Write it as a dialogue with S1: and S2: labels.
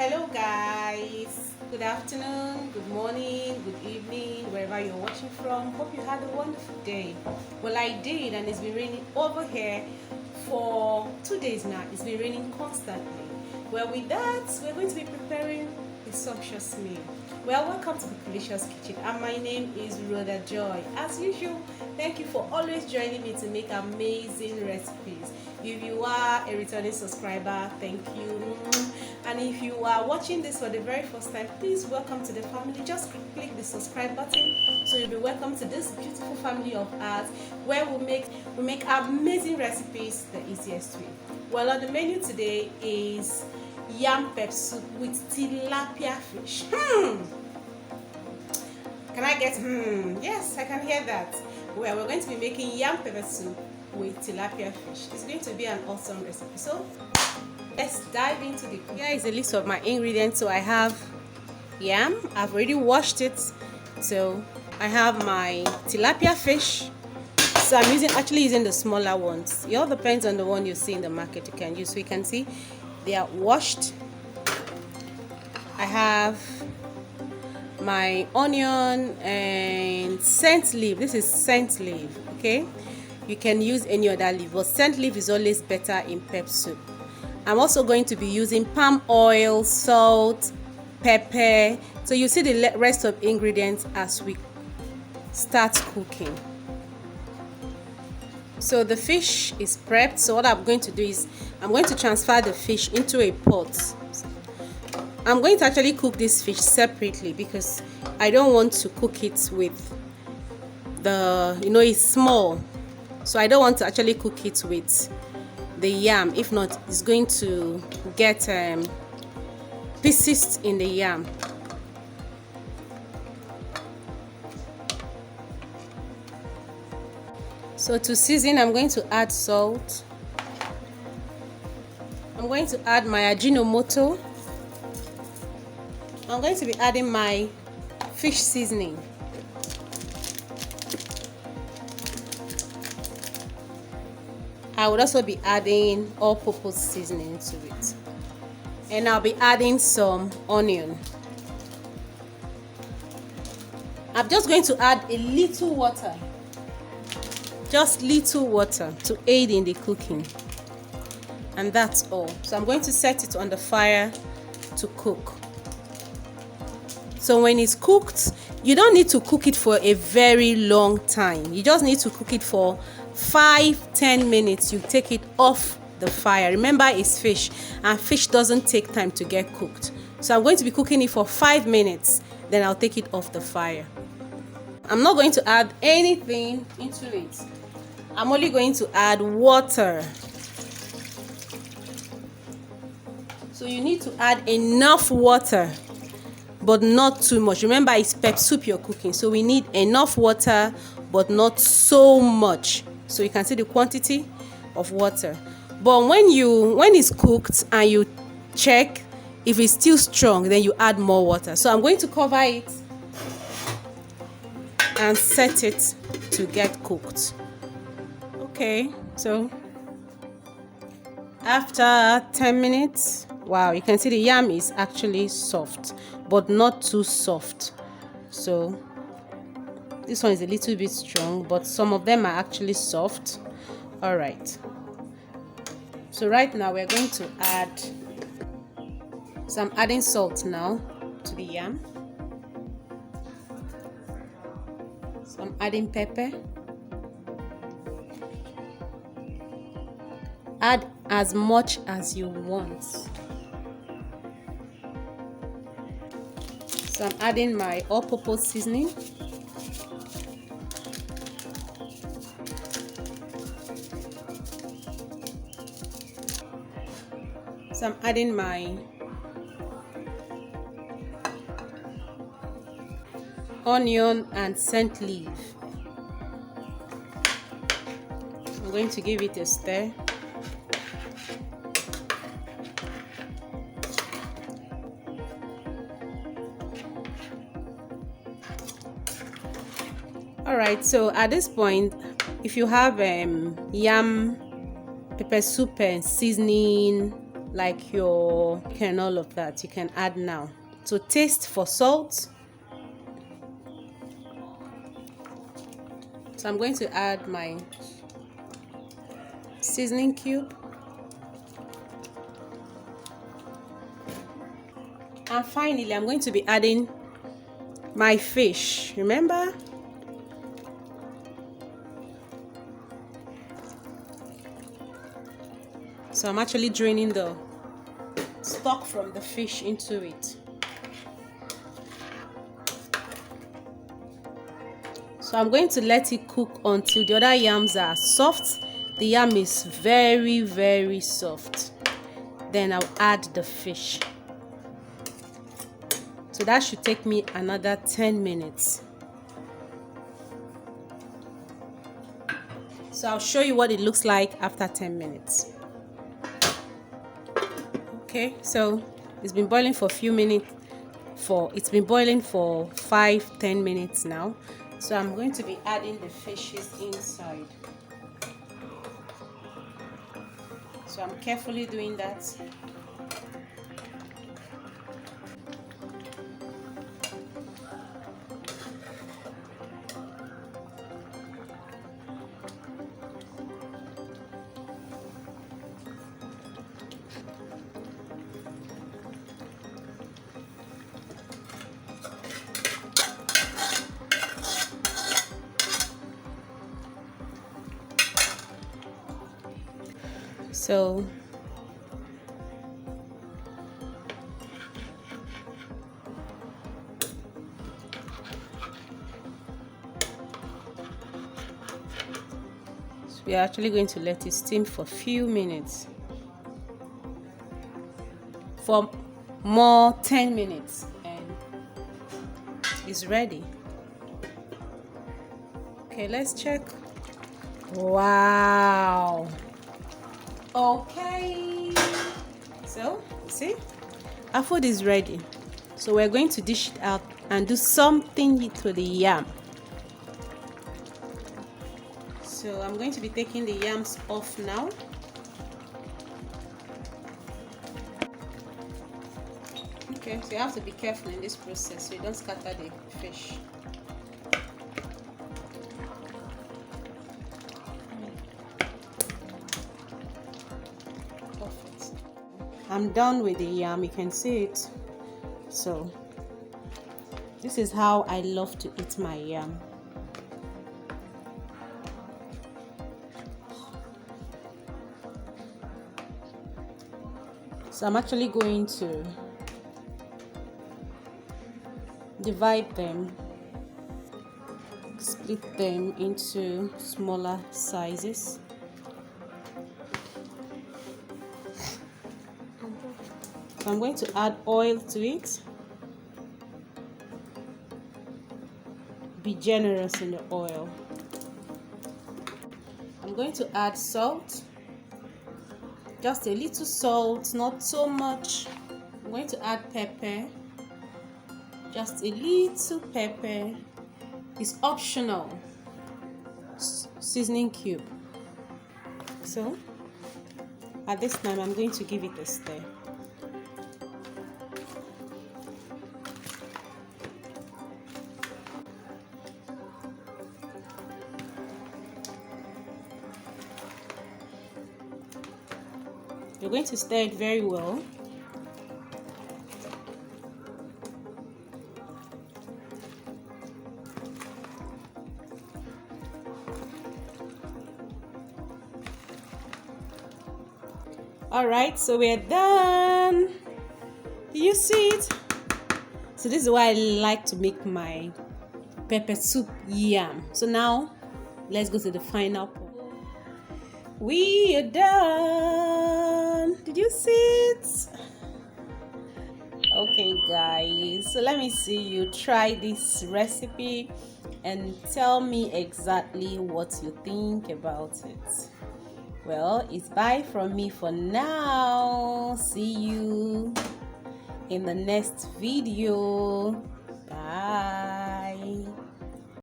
S1: Hello guys, good afternoon, good morning, good evening, wherever you're watching from. Hope you had a wonderful day. Well, I did, and it's been raining over here for 2 days now. It's been raining constantly. Well, with that, we're going to be preparing a sumptuous meal. Well, welcome to the Delicious Kitchen, and my name is Rhoda Joy. As usual, thank you for always joining me to make amazing recipes. If you are a returning subscriber, thank you. And if you are watching this for the very first time, please welcome to the family. Just click the subscribe button so you'll be welcome to this beautiful family of ours, where we make amazing recipes the easiest way. Well, on the menu today is yam peppersoup with tilapia fish. Can I get Yes, I can hear that. Well, we're going to be making yam peppersoup with tilapia fish. It's going to be an awesome recipe. So let's dive into the cooking. Here is a list of my ingredients. So I have yam. I've already washed it. So I have my tilapia fish. So I'm actually using the smaller ones. It all depends on the one you see in the market you can use. So you can see they are washed. I have my onion and scent leaf. This is scent leaf, okay? You can use any other leaf, but scent leaf is always better in pepper soup. I'm also going to be using palm oil, salt, pepper. So you see the rest of ingredients as we start cooking. So the fish is prepped. So what I'm going to do is I'm going to transfer the fish into a pot. I'm going to actually cook this fish separately because I don't want to cook it with it's small. So I don't want to actually cook it with the yam. If not, it's going to get pieces in the yam. So to season, I'm going to add salt. I'm going to add my Ajino Moto. I'm going to be adding my fish seasoning. I would also be adding all-purpose seasoning to it. And I'll be adding some onion. I'm just going to add a little water. Just little water to aid in the cooking. And that's all. So I'm going to set it on the fire to cook. So when it's cooked, you don't need to cook it for a very long time. You just need to cook it for 5-10 minutes. You take it off the fire. Remember, it's fish, and fish doesn't take time to get cooked. So I'm going to be cooking it for 5 minutes, then I'll take it off the fire. I'm not going to add anything into it. I'm only going to add water. So you need to add enough water, but not too much. Remember, it's pepper soup you're cooking, so we need enough water, but not so much. So you can see the quantity of water. But when it's cooked and you check if it's still strong, then you add more water. So I'm going to cover it and set it to get cooked. Okay, so after 10 minutes, wow, you can see the yam is actually soft, but not too soft. So this one is a little bit strong, but some of them are actually soft. All right. So right now we're going to add, so I'm adding salt now to the yam. So I'm adding pepper. Add as much as you want. So I'm adding my all-purpose seasoning. So I'm adding my onion and scent leaf. I'm going to give it a stir. Alright, so at this point, if you have yam pepper soup and seasoning like your and all of that, you can add now. So taste for salt. So I'm going to add my seasoning cube. And finally, I'm going to be adding my fish. Remember? So I'm actually draining the stock from the fish into it. So I'm going to let it cook until the other yams are soft. The yam is very, very soft. Then I'll add the fish. So that should take me another 10 minutes. So I'll show you what it looks like after 10 minutes. Okay, so it's been boiling for a few minutes. It's been boiling for 5-10 minutes now. So I'm going to be adding the fishes inside. So I'm carefully doing that. So we are actually going to let it steam for a few minutes. For more 10 minutes and it's ready. Okay, let's check. Wow. Okay, so see, our food is ready. So we're going to dish it out and do something to the yam. So I'm going to be taking the yams off now. Okay, so you have to be careful in this process so you don't scatter the fish. I'm done with the yam, you can see it. So this is how I love to eat my yam. So I'm actually going to divide them, split them into smaller sizes. So I'm going to add oil to it. Be generous in the oil. I'm going to add salt. Just a little salt, not so much. I'm going to add pepper. Just a little pepper. It's optional. Seasoning cube. So at this time I'm going to give it a stir. You're going to stir it very well. Alright, so we're done. Do you see it? So this is why I like to make my pepper soup yam. So now let's go to the final part. We are done. Did you see it? Okay guys, so let me see you try this recipe and tell me exactly what you think about it. Well, it's bye from me for now. See you in the next video. Bye.